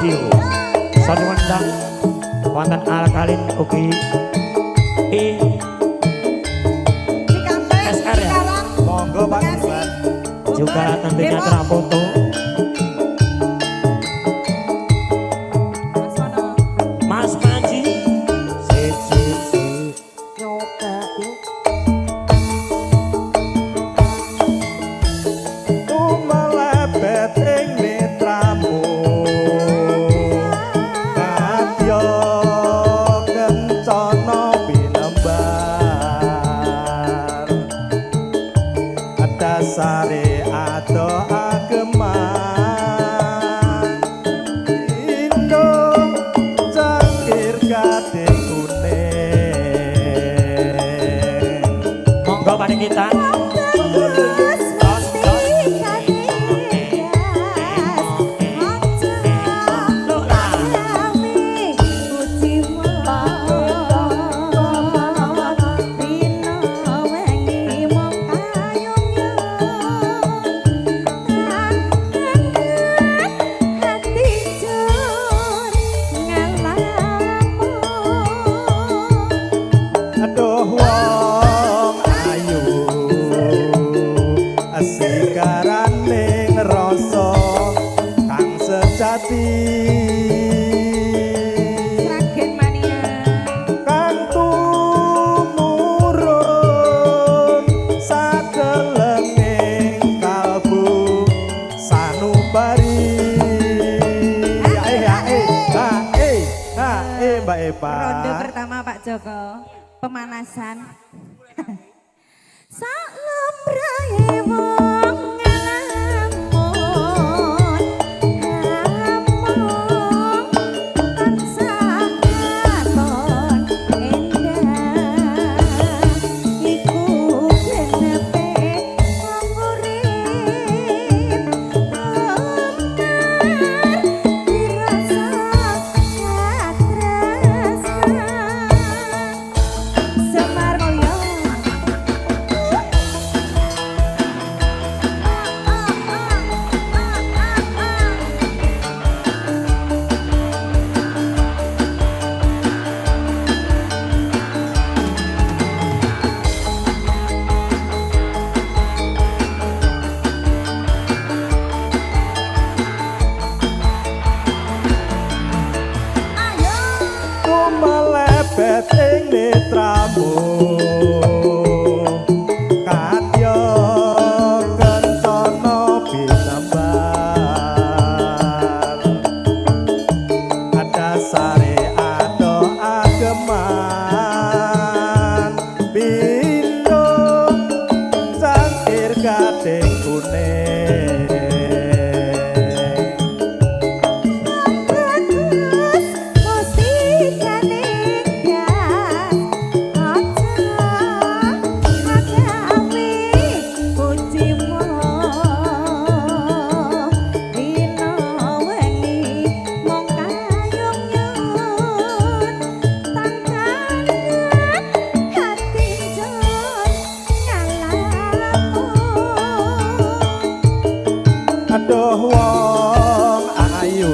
Studio. Satu wandang wonten alkalin ugi SR ya. Monggo Pak Iwan. Juga tentunya Trafoto. Mas Panji. Yoga yuk. Tumelebet ing netramu. Kadya kencana binembar. Dasare ado ageman. Indo cangkir gading kuning. Monggo pada kita. Aduh wong ayu asikaraning rasa kang sejati Sragen mania. kang tumurun sadelenging kalbu sanubari Mbak Eva. Ronde pertama Pak Joko. Pemanasan. Salam raye wong ngalamun hamung tansah katon endah iku genepe wong urip lemar dirasa katresnan Semar Mulyo. Tumelebet ing netramu kadya kencana binembar dasare ado ageman pindho cangkir gading kuning Aduh wong ayu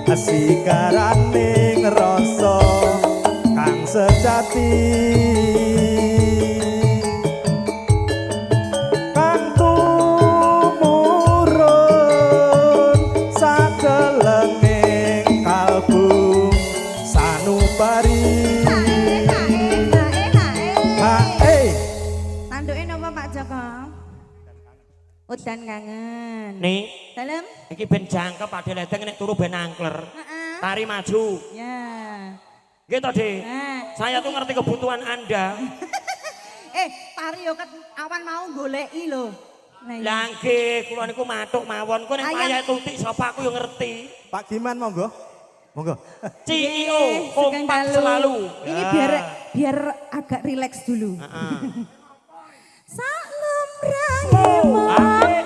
asikaraning rasa kang sejati kang tumurun sadelenging kalbu sanubari Tanduke napa Pak Joko? Udan kangen. Nih, Dalem? iki ben jangkep Ade Ledeng nek turu ben angkler. Tari maju. Ya. Gitu, Dek. Nah. Saya tuh ngerti kebutuhan Anda. Tari yo ket awan mau goleki lho. Lah nggih, kula niku matuk mawon. Kok nek Ayam. payah tutik sapa aku yo ngerti. Pak Giman monggo. Monggo. CEO Sugeng kompak dalu. selalu. Ini Ya. biar agak rileks dulu. Heeh. Salam rahimu. Ae.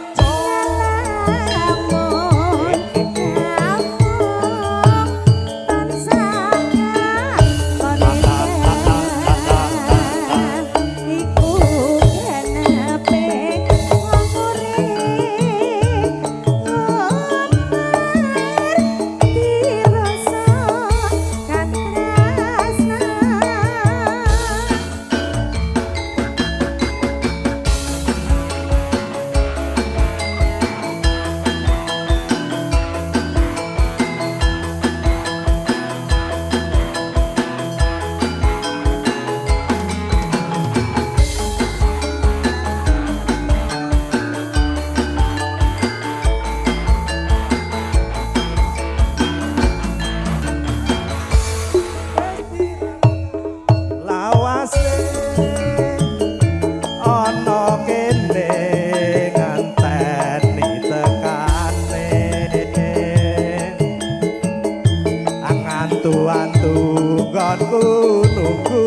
nggonku nunggu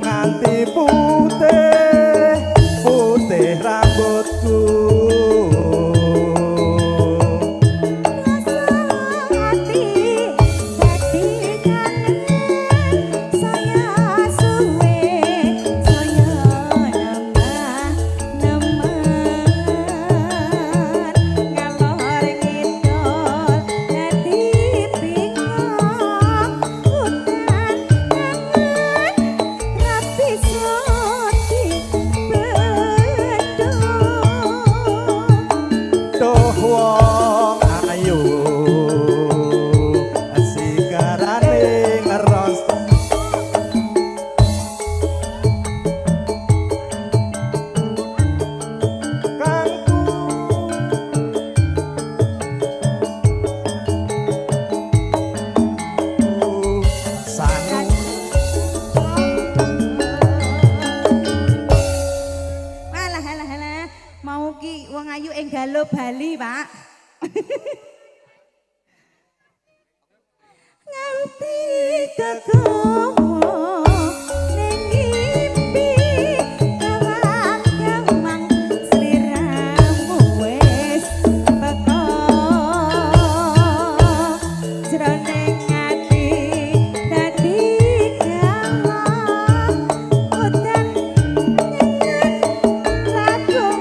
nganti putih putih rambutku wong ayu sikarane ngeros kangku sanu Halah mau ki wong ayu ing Galo Bali, Pak. Nganti kekowo ning ngimpi kawang-kawang sliramu wis teko jroning ati dadi galang udan lagung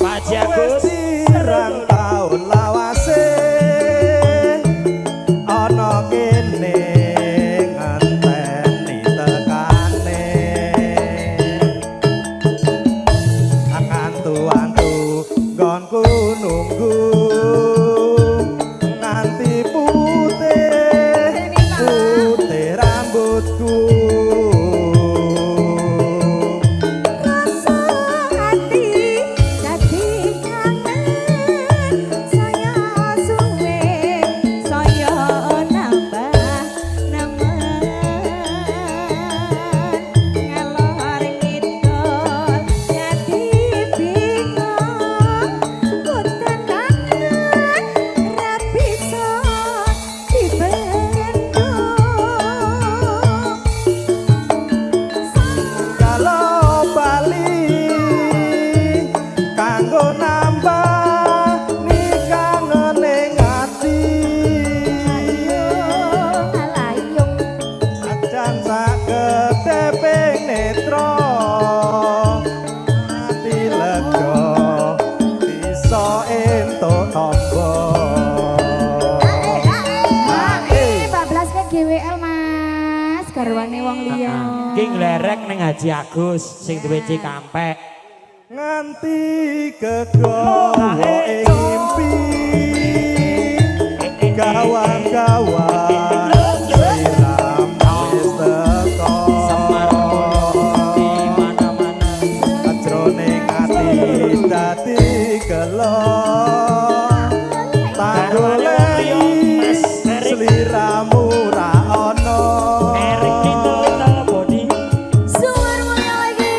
Pak Haji Agus pirang taun lawase ana kene ngenteni tekane akan tuantu nggonku nunggu nganti putih putih rambutku GWL Mas, garwane wong liya. Ki nglerek ning Haji Agus sing duwe Cikampek. Nganti kegowo ing mimpi gawang-gawang siram wis teko Di mana-mana jroning ati dadi gelo Garwane wong liya, Mas Erik. sliramu ra ono Erik Little Body. Suar mulya lagi.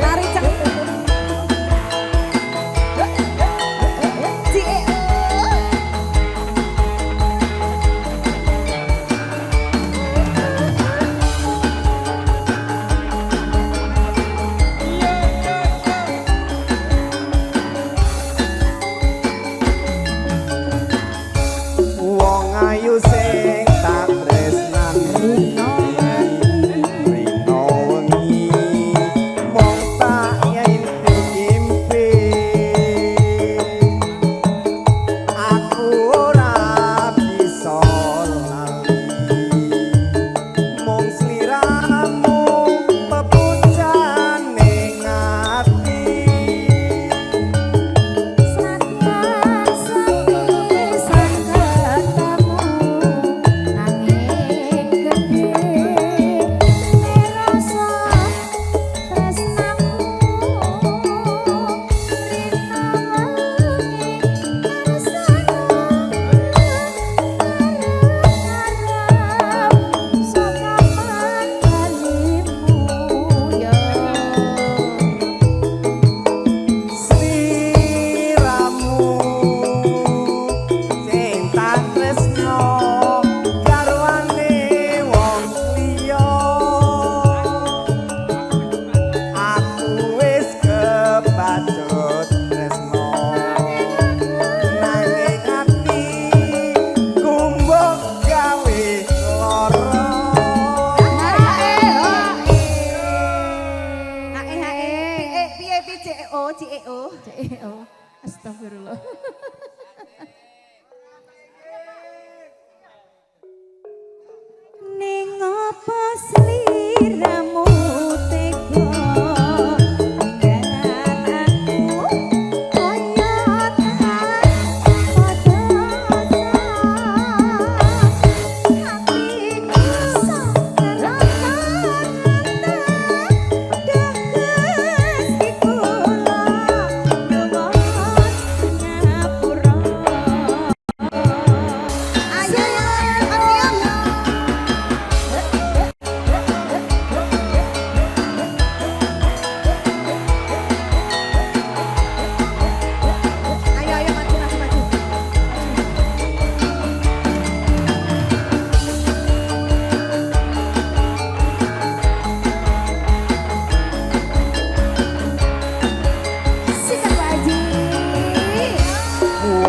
Lari cek. wong ayu sing tak tresnani rino wengi mong tak ngimpi aku ora bisa lali mong sliramu pepucane ngati Senantiasa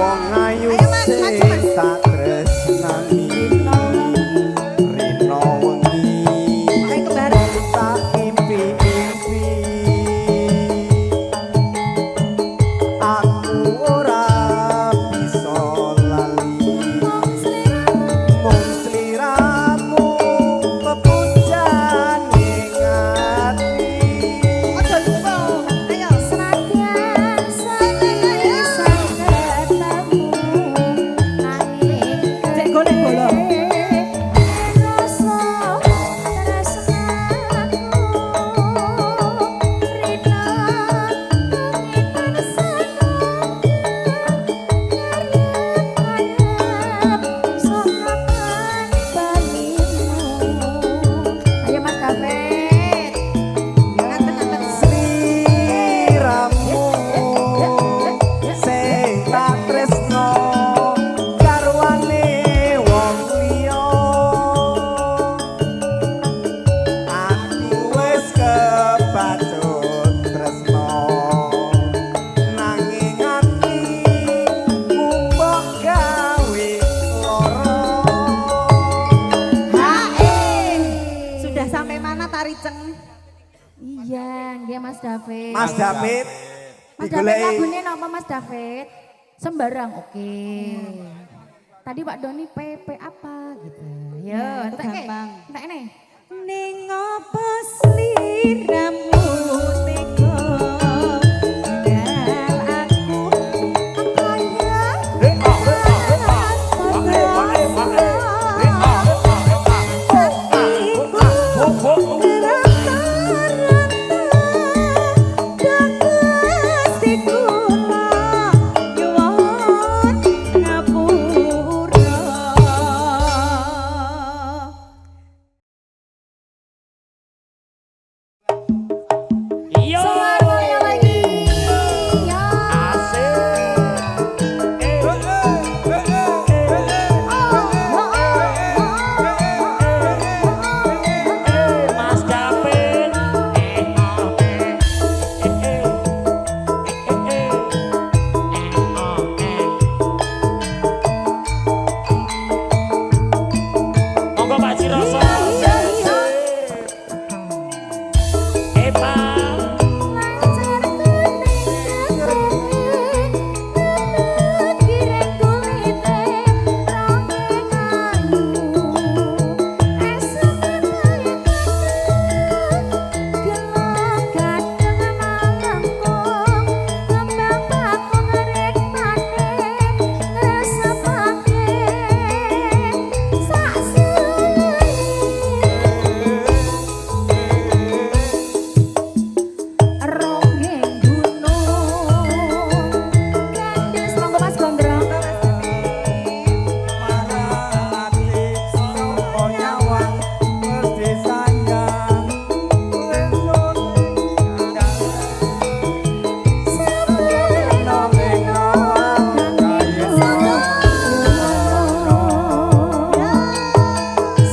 wong ayu Ayo, Mas, sing maju, Mas. tak tresnani rino wengi Ayo kebareng. tak impi-impi aku ora bisa lali mung sliramu pepujan ning ati Ojo lupa. Ayo. Senadyan selisah ketemu nanging Cek golek bola. rasa tresnaku rina nanging tansah sonakan balimu. Ayo Mas David. Ngaten-ngaten. sliramu sing tak tresno garwane wong liya aku wis kebacut tresno nanging ati kumbok gawe lara Sudah sampai mana Tari Ceng? Iya, nggih Mas David. Mas David Mas David digoleki lagune napa Mas David? Sembarang oke. Tadi Pak Doni PP apa gitu. Ya, entek gampang. Entek nih. Ning apa sliramu tega tinggal aku kaya Yo. Suar mulia lagi. Ya. Asik. Mas David. Monggo Pak Ciroso. Eva. Lancar kuning kireng kulite ronge ayu esuk kaya gelong kadang malangkung ngembang bakung rek maneh ngresepake sak ronggeng gunung kandis monggo Mas Gondrong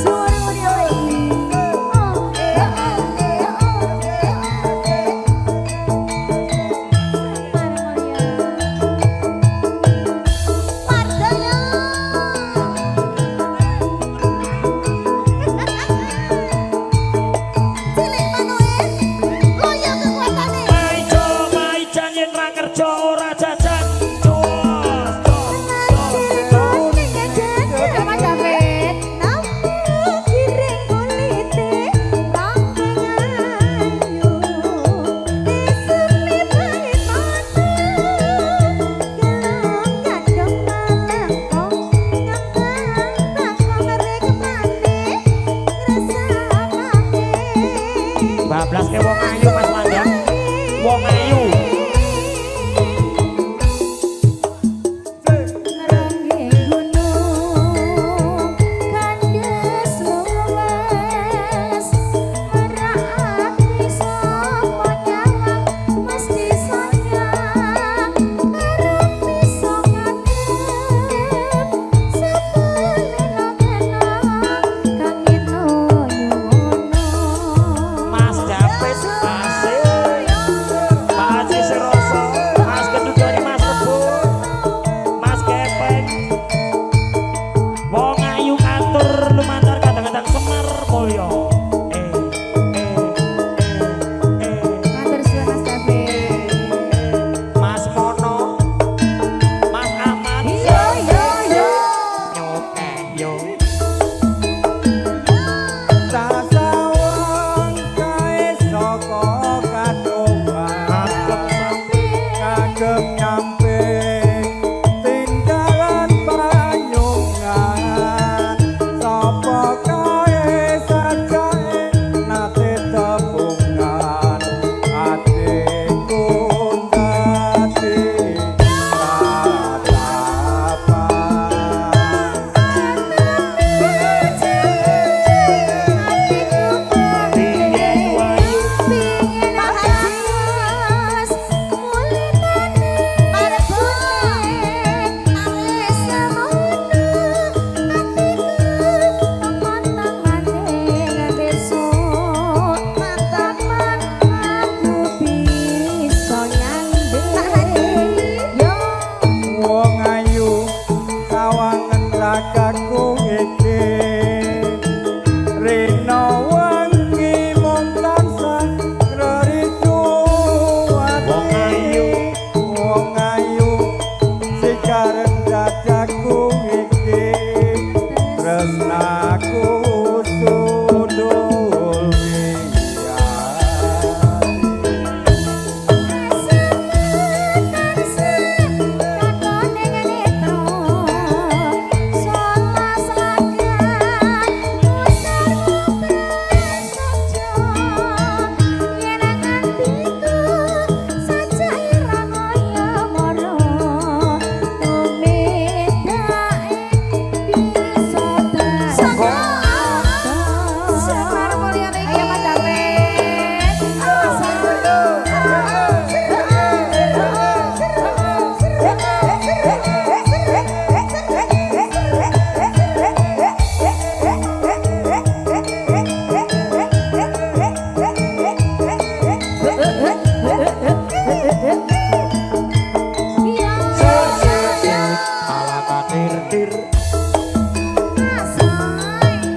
suara mulia Maijo, maijan yen ra kerja ora jajan. Jos, Mas David bablas ke wong ayu Mas Landang. Wong ayu. ngeronggeng gunung kandes luwes merak ati sapa nyawang mesti sayang arep iso ngadep sepeleno-leno kang itu nyuwono Mas David. wong ayu sawangen ragaku iki rena wangi mung tansah reritu Wong ayu. wong ayu sikareng dadaku iki tresnaku sudul Ala katir-tir.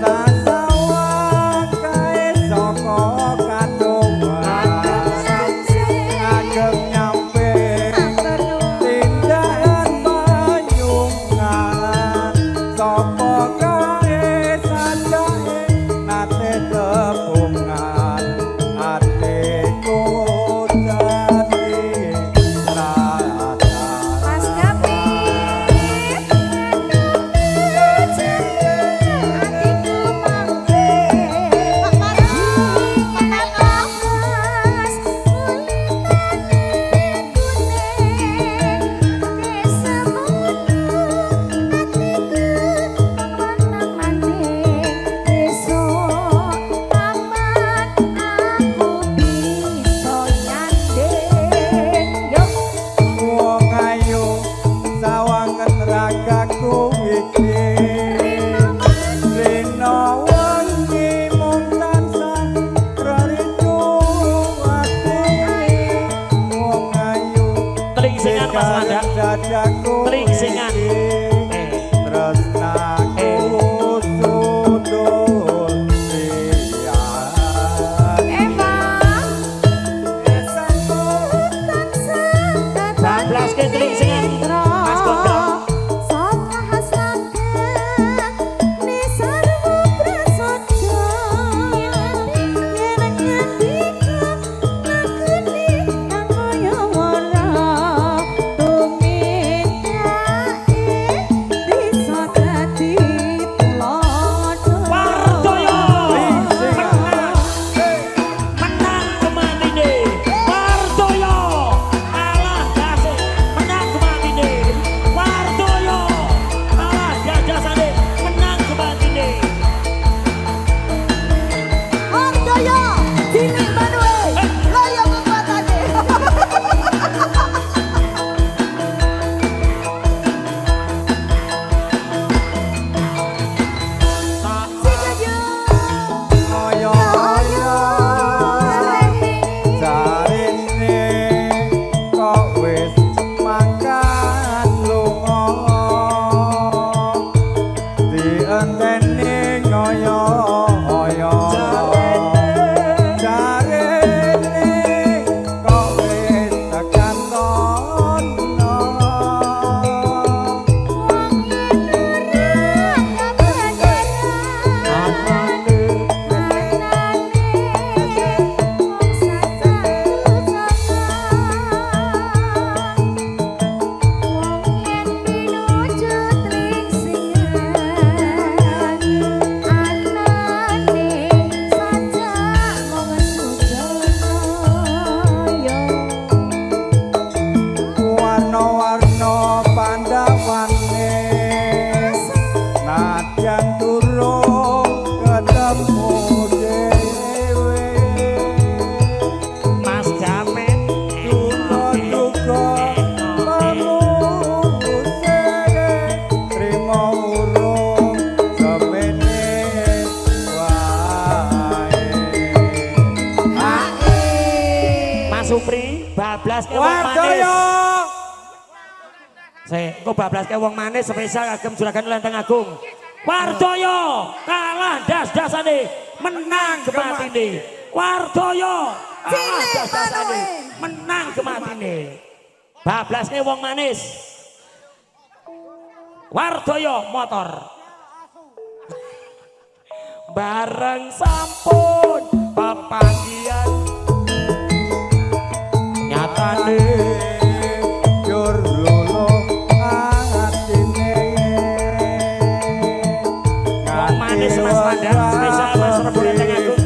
tasawang kae saka kandungan agem nyampe tindakan panyungan sapa kae sanjake nate tebungan atiku dadi rata Mas David, adikku mangke, Pak Marung, menang awas, kulitane kuning, kesemono, hatiku menang maning, besok kapan aku bisa nyanding, yuk. wong ayu sawangen ragaku iki rena wangi mung tansah reritu ati wong ayu Teling singan Mas Wanda. dadaku Teling singan. tresnaku sudul Eva, Bablas ke teling singan. Mas Gondrong. sapa hasrate engko bablaske wong manis spesial kagem juragan Lenteng Agung. Wardoyo kalah das-dasane menang gematine. Wardoyo kalah das-dasane menang gematine. Bablaske wong manis. Wardoyo motor. Bareng sampun pepanggian nyatane jur lulu atine wong manis Mas Pandan spesial Mas Rebu Lenteng Agung.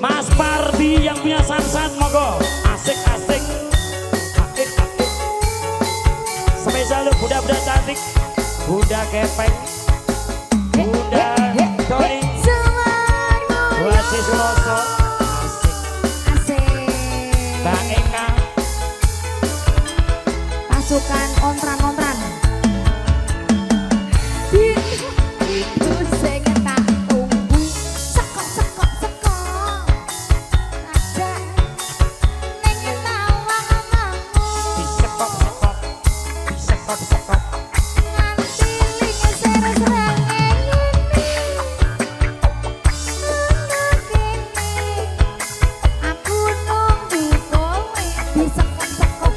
Mas Pardi yang punya sansan monggo. Asik-asik. Asik-asik. Spesial lu budak-budak cantik. Budak kepeng. Budak Doni. Wasi Suroso. Asik. Asik. Mbak Eka. Pasukan ontran-ontran. Itu sing tak tunggu. Sekok. Aja ning tawang-tawangmu. Disekok-sekok. Disekok-sekok. Nganti ling ser-serenge aku nunggu kowe disekok-sekok.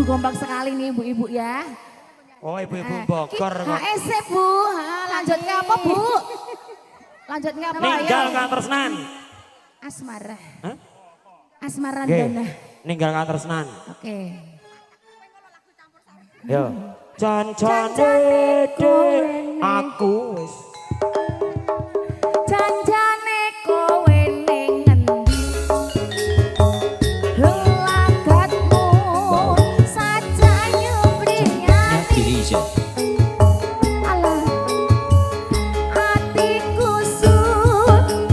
Kompak sekali nih ibu-ibu ya. Oh ibu-ibu Bogor kok. HSC Bu, lanjut ke apa Bu? Lanjut ke apa? Ninggal Kang Tresnan. Asmara. Hah? Asmara Oke. Dana. Ninggal Kang Tresnan. Oke. Yo. Cancane aku wis. Janjane kowe ning ngendi? Lagatmu saja nyubriyani. Alah atiku sujuk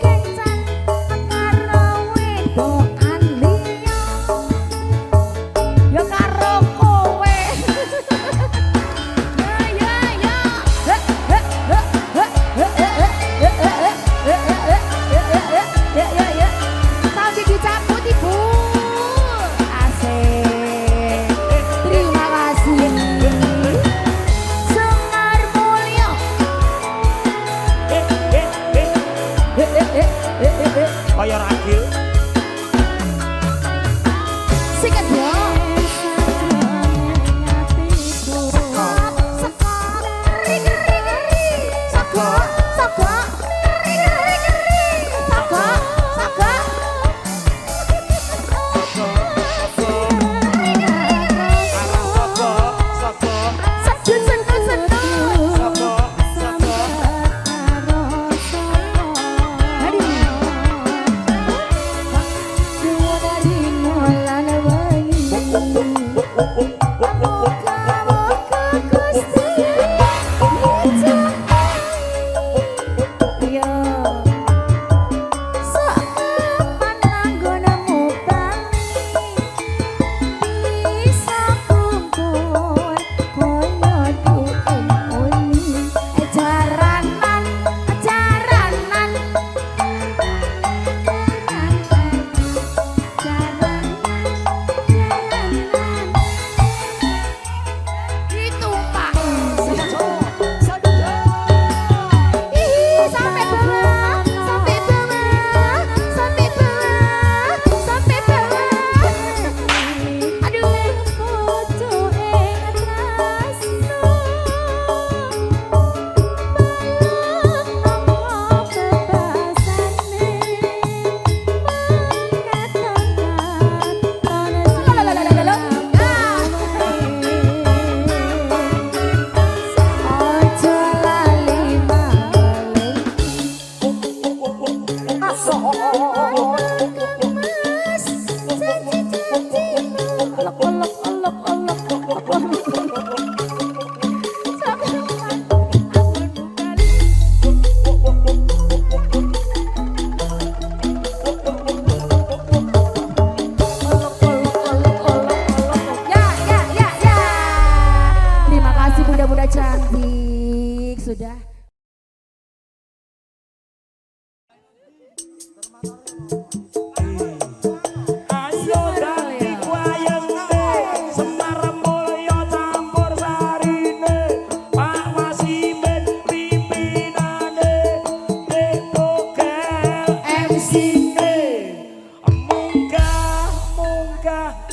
kencan karo wedokan liya.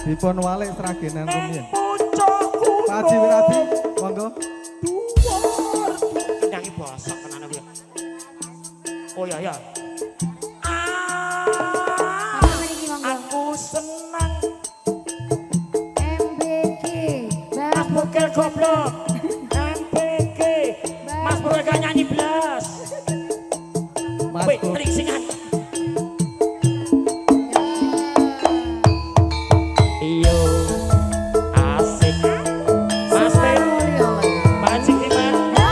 Dipun walik seragenan rumiyin. Pucukku. Pak Haji Wiradi, monggo. Dhuwur. Ndangi bosok tenan aku ya. Oh ya ya. Apa mriki monggo? Aku senang MBG. Mas Bukel goblok. MPG. Mas Bukel gak nyanyi blas. Mas Wih, Bur. tringsingan. Iyo. Asik. Mas Ten. Mancing di mana?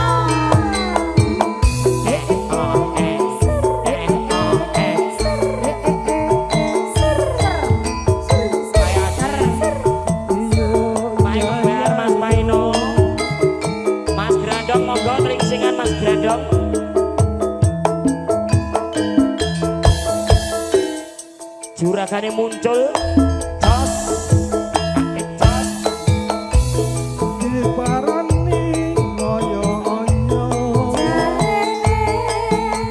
Oh, Mas Maino. Mas Grandong monggo tringsingan Mas Grandong. Juragane muncul. Jos. Jos. Diparani ngoyo-ngoyo.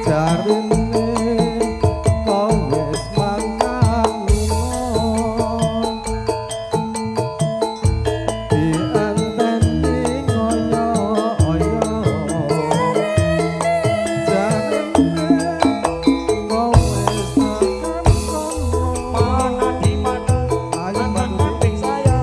Jarine kau wis makan lunga. Dianteni ngoyo-ngoyo. Jarine kau wis makan lunga. Mana di mana? Ayo Mantan Mbak Nuri. kuping saya.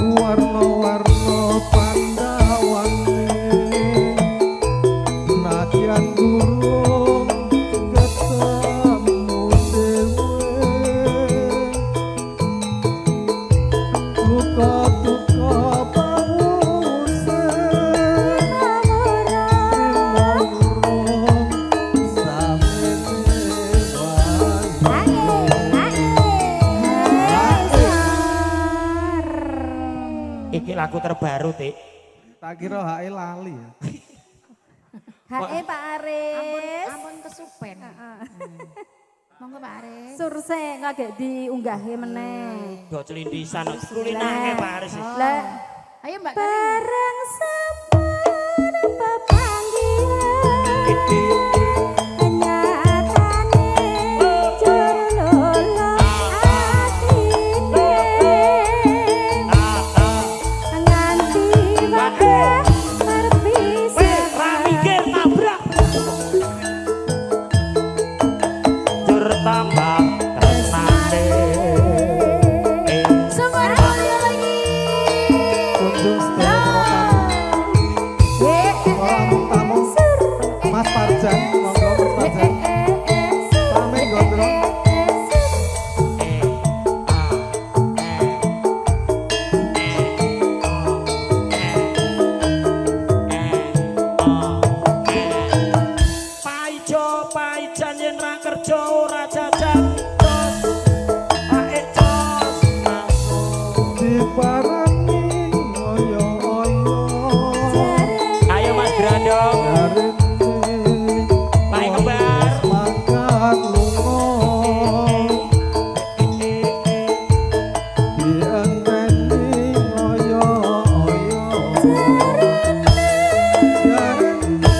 Warna-warna pandawane nadyan durung ketemu dhewe duka-duka pause rimurung samene Iki lagu terbaru, Tik. tak kira hae lali ya. Hae Pak Ampun, Aris. ampun kesupen. Monggo Pak Aris. Surse ngagek diunggahe meneh. Go celindisan kulinange Pak Aris. Lah, Ayo Mbak Kari. bareng sampun pepanggilan. Kenyatane jur lolo atine. Nganti wae Weh, ramikir tabrak. Jur tambah tresnane. Semua mulya lagi. Kunjung sedaya orang tamu Mas Parjan, monggo Mas Parjan. Pamit gondrong. Paijo paijan yen ra kerja ora jajan. Jos. Ae jos. Diparani ngoyo-ngoyo. Ayo Mas Grandong. Baik kembar. Makan lunga. Dianteni ngoyo-ngoyo. Jarene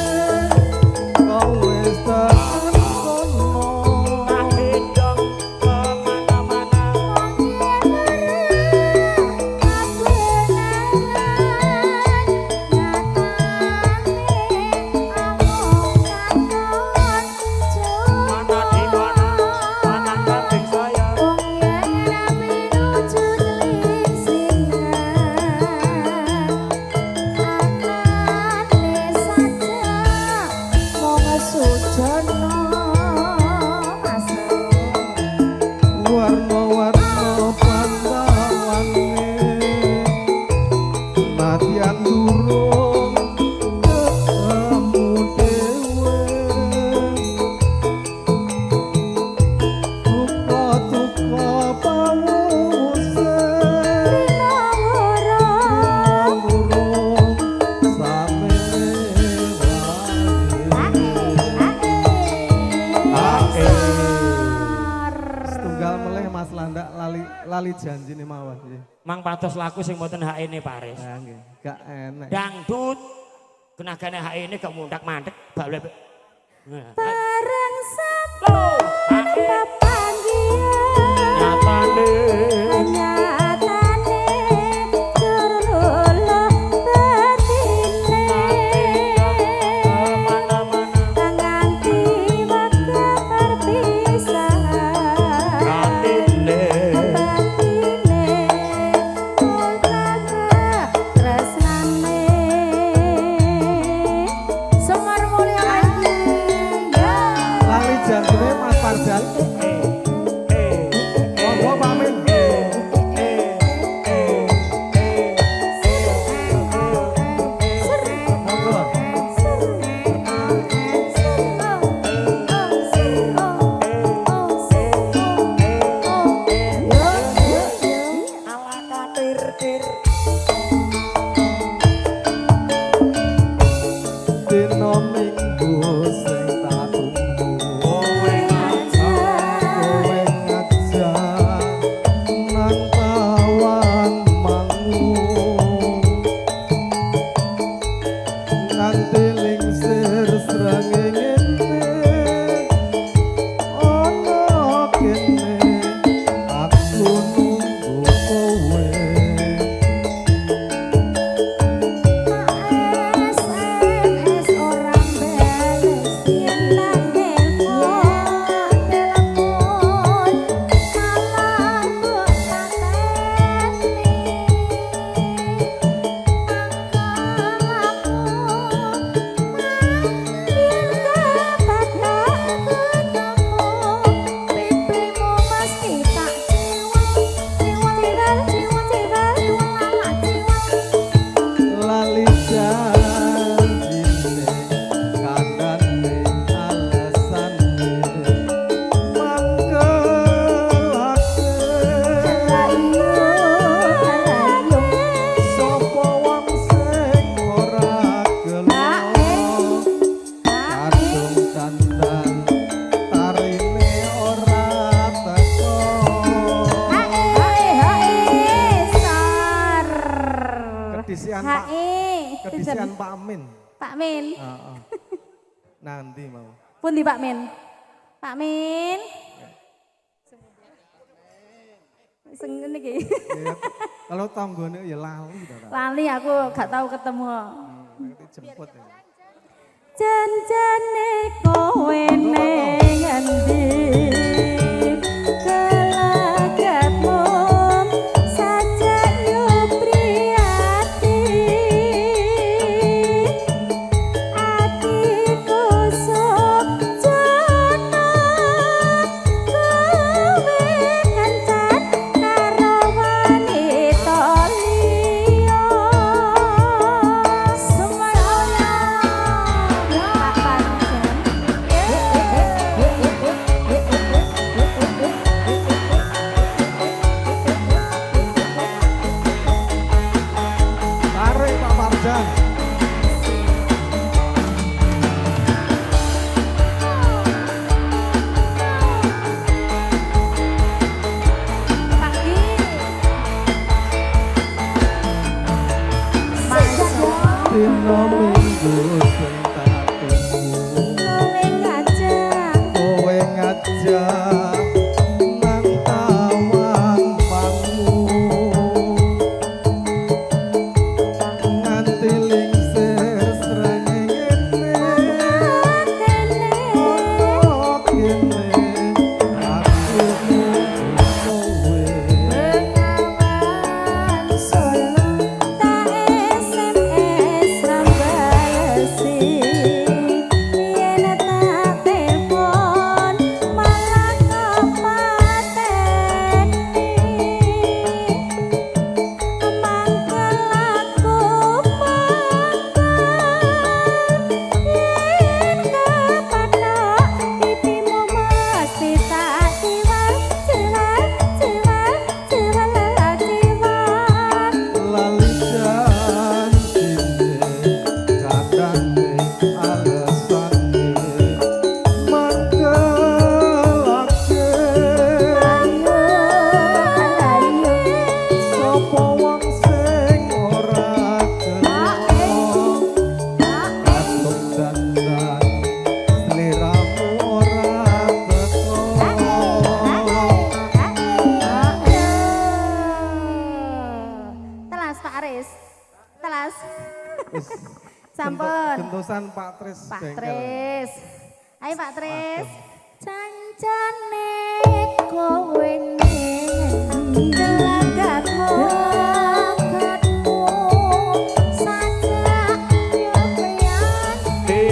kau wis tekan kono. Tak gendong kemana-mana. lali janjine mawon nggih. Mang patos laku sing mboten hak ini Paris. Nah nggih, gak enak. Dangdut kenagane hak ini gak mundak mandek bal. Bareng Loh, sampun pepanggihan nyatane nyatane terluluh batine nganti wektu perpisahan atine batine ultaka tresnane Semar Mulya lagi ya Lali janjine Mas Parjan. Monggo pamit. Monggo. Dino minggu sing tak tunggu. Kowe ngajak nang tawang mangu. Nganti lingsir srengenge ono kene aku nunggu kowe. SMS orang beles yen tak nelpon telepon malah mbok pateni pipimu mesti tak Lali janjine kandhane alesane mangkelake sapa wong sing ora gelem kadung dandan tarine ora teko kedisian Pak Amin. Pak Min. Heeh. Nanti mau. Pundi Pak Min? Pak Min. Sing ngene iki. Iya, kalau tanggane ya lali to ta. Lali aku gak tahu ketemu. Nanti jemput ya. Janjane kowe ning endi? Kelagatmu sajak yo priyati. Atiku sok jono kowe kencan karo wanita liya. Semono Pak Parjan. Tarik Pak Parjan. Pak Gi. Dino minggu sing tak tunggu. Kowe ngajak Kowe ngajak nang tawang mangu. Nganti lingsir srengenge kene ono kene aku nunggu kowe. Bengawan Solo tak SMS rambah Mas. Wis Sampun. gentosan Pak Tris Pak bengkel. Tris. Ayo Pak Tris. Cancane kowe ngendi gelagatmu sajak yo priyanti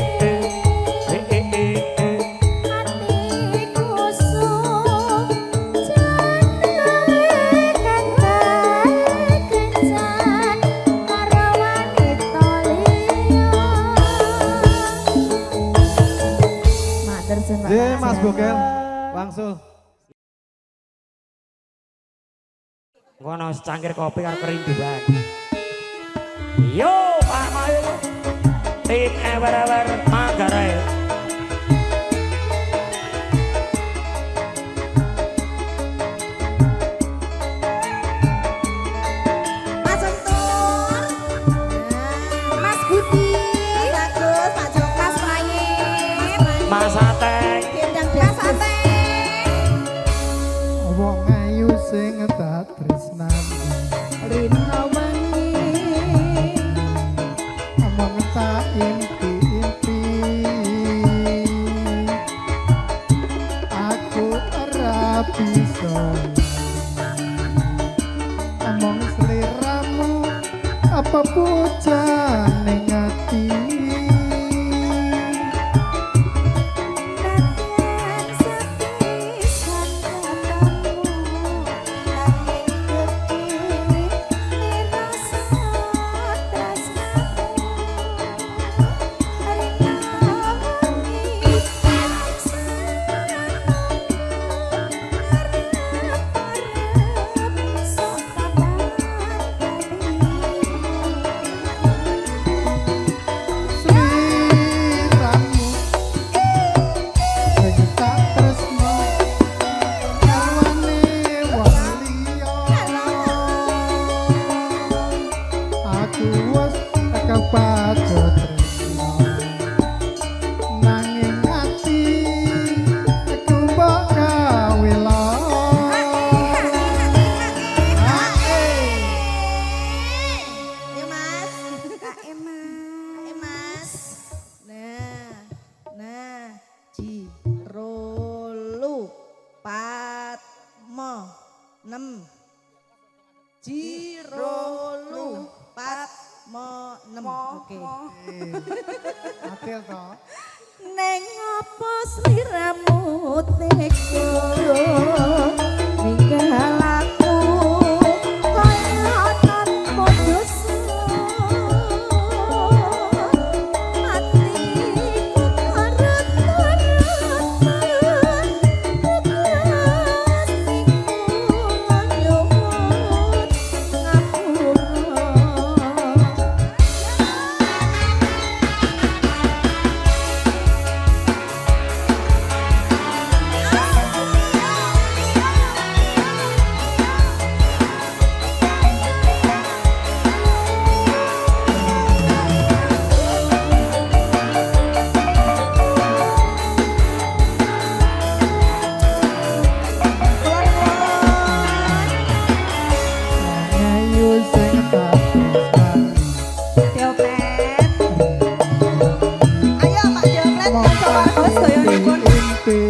hatiku sung jane kencan karo wanita liya. Matur suwun Pak. Ye Mas Bokel, wangsul. Ngono secangkir kopi karo kerinduan. Yo Pak Mail. Tim Ewer-ewer Manggarai. Mas Untur. Mas Budi. Mas Agus, Pak Joko. Mas Prayim. Mas Ateng. Mas Ateng. Wong ayu sing tak tresnani. Rina wengi. Among tak impi-impi. Aku ora bisa. Among seliramu apa pujane ngati. Nadyan sepisan katamu. Nanging kediri nirasa tresnamu. Rina wengi arep-arep sok Sliramu sing tak tresno karwane wong liya. Aku wis kepacut tresno nanging ati aku mbok gawe lara. Ya Mas, Kak Emas. Nah, Jirolu Patmo 6. Jirolu Patmo 6. Oke. Adil to. Neng apa sliramu tega ninggal aku kaya tanpa dosa. Hatiku karet-karetan pastiku nyuwun ngapura. Ayu sing tak tresnani. Dioplet. Ayo Pak Dioplet, coba bos goyonipun. Impi.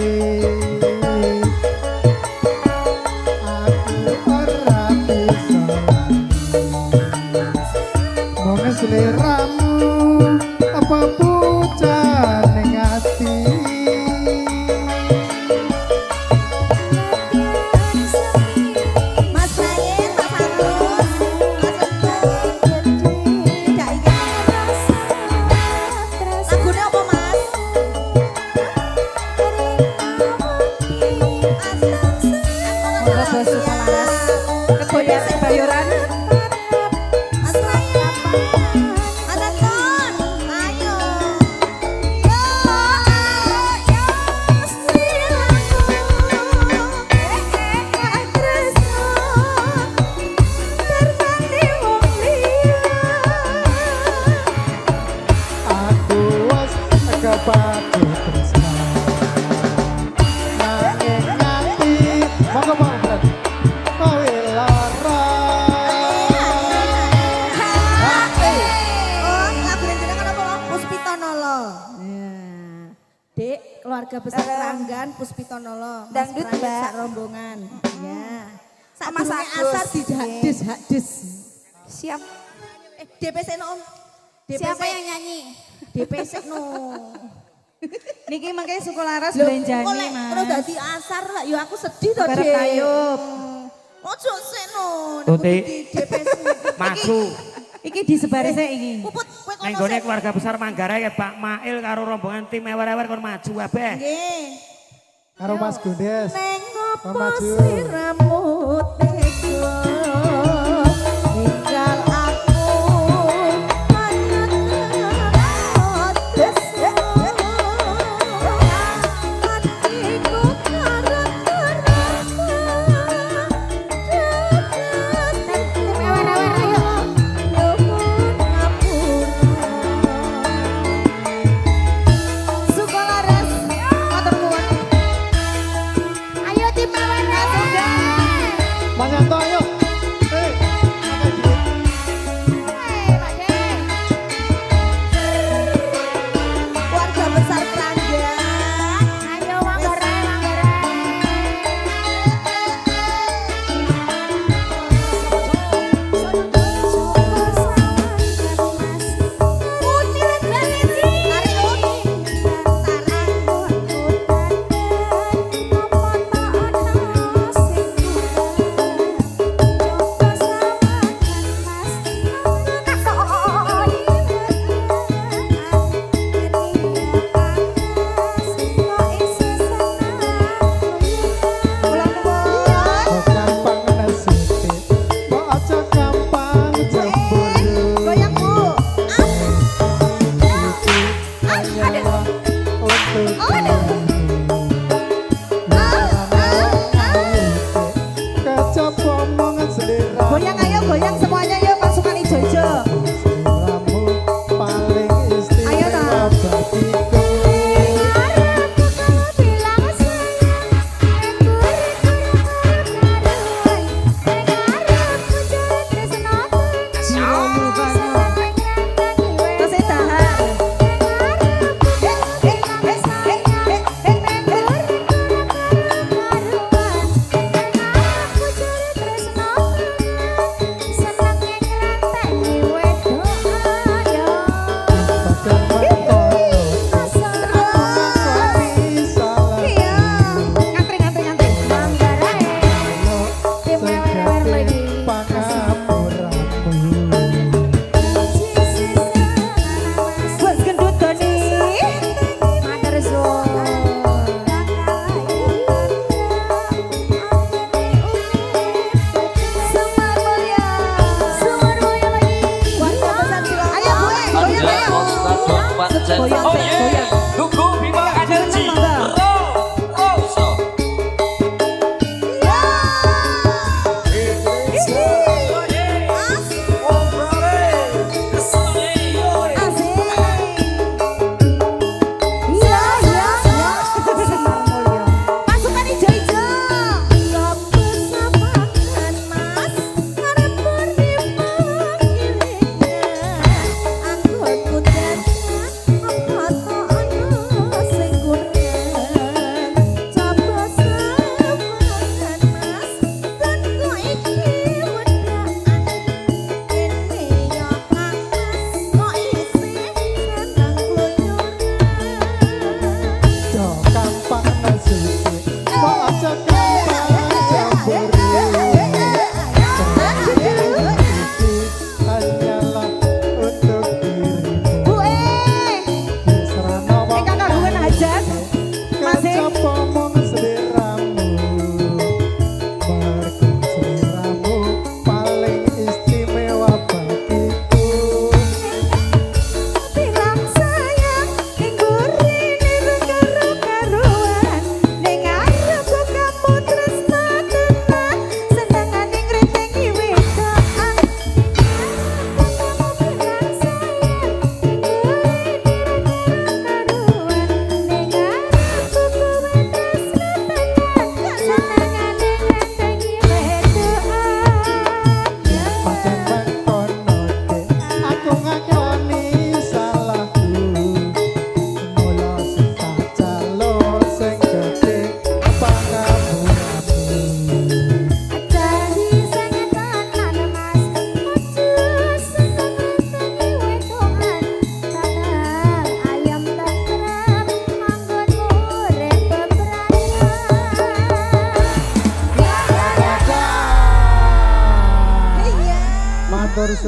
Aku ora bisa. Mong seliramu apa pujane ngati. Mas Ryan, Mas Agus, Mas Untur. keluarga besar Keranggan Puspitonolo. Dangdut, Mbak. Sak rombongan. Ya. Sama Mas Agus. asar dihadis. Siap. DPC no Om. DPC. Siapa yang nyanyi? DPC no. Niki mangke suku laras Loh, belanjani kok lek Mas. terus dadi asar lah, ya aku sedih to, Bareng Dik. kayup. Ojo seno. Tuti. DPC. Maku. Iki disebari saya iki. Puput, kowe kono. Neng gone keluarga besar Manggarai ya Pak Mail karo rombongan tim ewer-ewer kon maju kabeh. Nggih. Karo Mas Gundes. Neng ngopo Maju. sliramu tega tinggal aku hanya terus hatiku karena Mas Yanto ayo. Pakai duit. keluarga besar Keranggan. Ayo Manggarai, Manggarai. Bukan panganan sithik. Kok aja gampang cemburu. Goyang Bu. Iki hanyalah untuk kecap omongan selera. Goyang ayo goyang semuanya yuk pasukan ijo-ijo. Seleramu paling istimewa Ayo, Nak. bagiku. Terus tahan. Bagian mantono. Bisa Iya. Ngantri ngantri ngantri. sejati pangapuramu. Bos gendut Doni. Semar mulia. Warga besar Cilacap. Ayo Bu, goyang ayo. Goyang, Oh yeah, goyang. Gugu Bima Energy. Bangga. Roso. Pasukan ijo-ijo. Gak bersamakan mas, ngarep purni mengiringnya. Angkotku datang, apa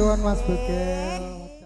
suwun Mas Buket.